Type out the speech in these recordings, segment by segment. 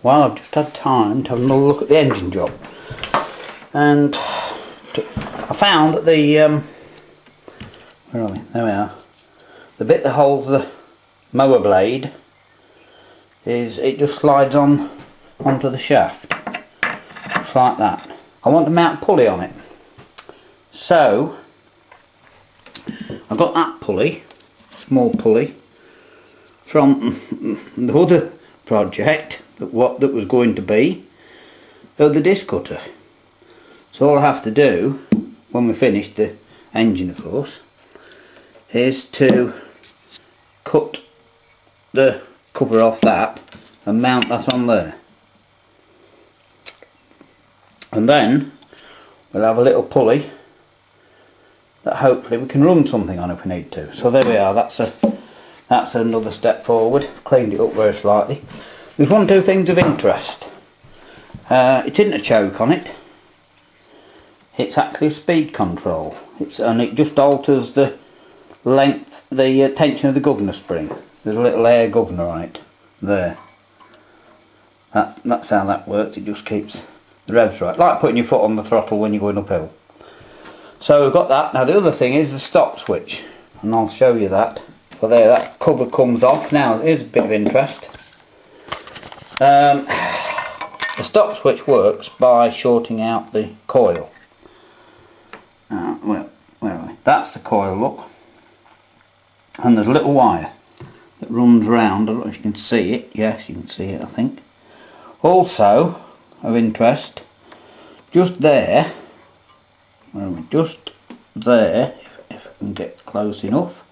Well, I've just had time to have another look at the engine job, and I found that the where are we? There we are. The bit that holds the mower blade it just slides onto the shaft, just like that. I want to mount a pulley on it, so I got that pulley, small pulley, from the other project that was going to be the disc cutter. So all I have to do when we finish the engine, of course, is to cut the cover off that and mount that on there, and then we'll have a little pulley that hopefully we can run something on if we need to. So there we are. That's another step forward. Cleaned it up very slightly. There's one or two things of interest. It isn't a choke on it. It's actually a speed control. And it just alters the length, the tension of the governor spring. There's a little air governor on it there. That's how that works. It just keeps the revs right, like putting your foot on the throttle when you're going uphill. So we've got that. Now the other thing is the stop switch, and I'll show you that. Well, there, that cover comes off. Now here's a bit of interest. The stop switch works by shorting out the coil. Where are we? That's the coil, look. And there's a little wire that runs round. I don't know if you can see it. Yes, you can see it, I think. Also, of interest, just there, just there, if I can get close enough,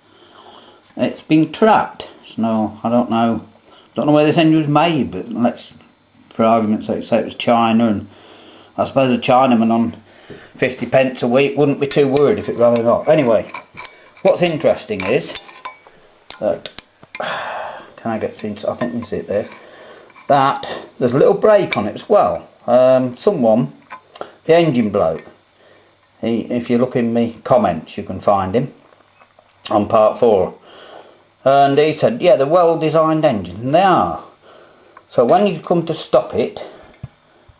it's been trapped. So I don't know where this engine was made, but let's, for argument's sake, say it was China, and I suppose a Chinaman on 50 pence a week wouldn't be too worried if it ran it off. Anyway, what's interesting is that, can I get things? I think you can see it there, that there's a little brake on it as well. Someone, the engine bloke, if you look in me comments you can find him on part 4, and he said, yeah, they're well designed engines, and they are. So when you come to stop it,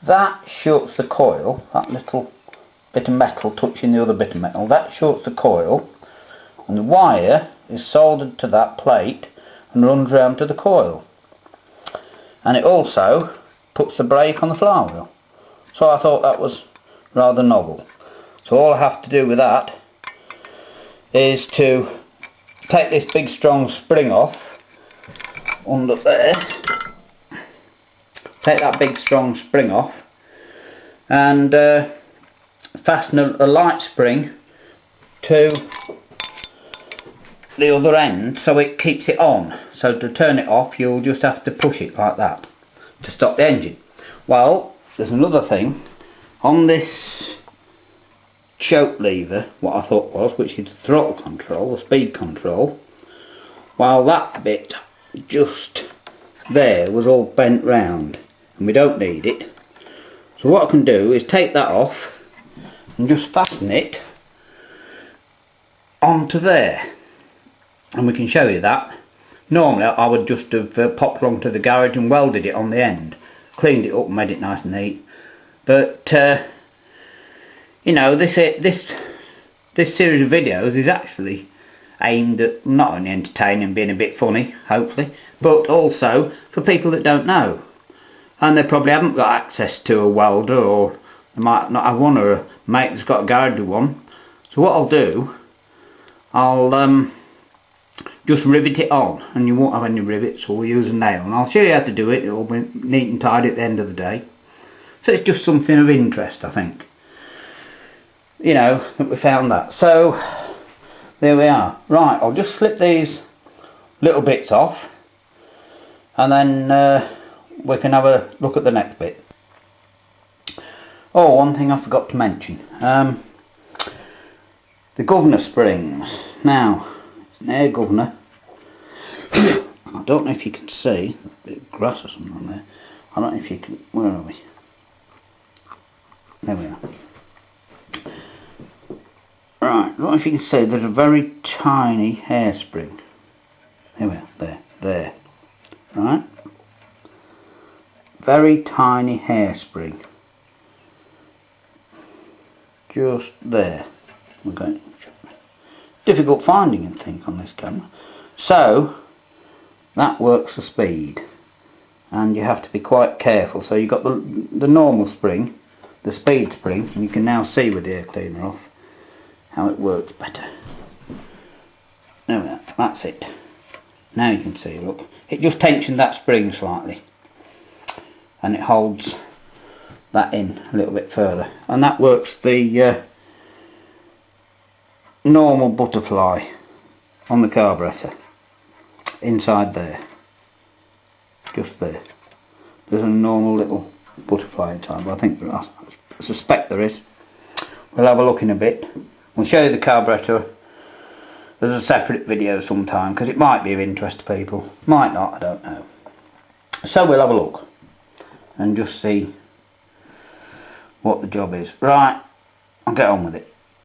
that shuts the coil, that little bit of metal touching the other bit of metal, that shuts the coil, and the wire is soldered to that plate and runs round to the coil. And it also puts the brake on the flywheel. So I thought that was rather novel. So all I have to do with that is to take this big strong spring off under there, take that big strong spring off, and fasten a light spring to the other end so it keeps it on. So to turn it off you'll just have to push it like that to stop the engine. Well, there's another thing on this choke lever, what I thought was, which is the throttle control, the speed control. Well, that bit just there was all bent round and we don't need it. So what I can do is take that off and just fasten it onto there, and we can show you that. Normally I would just have popped along to the garage and welded it on the end, cleaned it up and made it nice and neat, but you know, this series of videos is actually aimed at not only entertaining and being a bit funny, hopefully, but also for people that don't know, and they probably haven't got access to a welder, or they might not have one, or a mate that's got a garage with one. So what I'll do, I'll just rivet it on, and you won't have any rivets, so we'll use a nail, and I'll show you how to do it. It'll be neat and tidy at the end of the day. So it's just something of interest, I think, you know, that we found that. So there we are. Right, I'll just slip these little bits off, and then we can have a look at the next bit. Oh, one thing I forgot to mention, the governor springs. Now, an air governor, I don't know if you can see, a bit of grass or something on there, I don't know if you can, where are we? There we are. Right, I don't know if you can see, there's a very tiny hairspring. There we are, there, right? very tiny hairspring. Just there. Okay. Difficult finding and things on this camera. So that works for speed, and you have to be quite careful. So you've got the normal spring, the speed spring, and you can now see with the air cleaner off how it works better. There, that's it. Now you can see, look, it just tensioned that spring slightly and it holds that in a little bit further, and that works the normal butterfly on the carburetor inside there, just there. There's a normal little butterfly inside, but I suspect there is. We'll have a look in a bit. We'll show you the carburetor as a separate video sometime, because it might be of interest to people, might not, I don't know. So we'll have a look and just see what the job is. Right, I'll get on with it.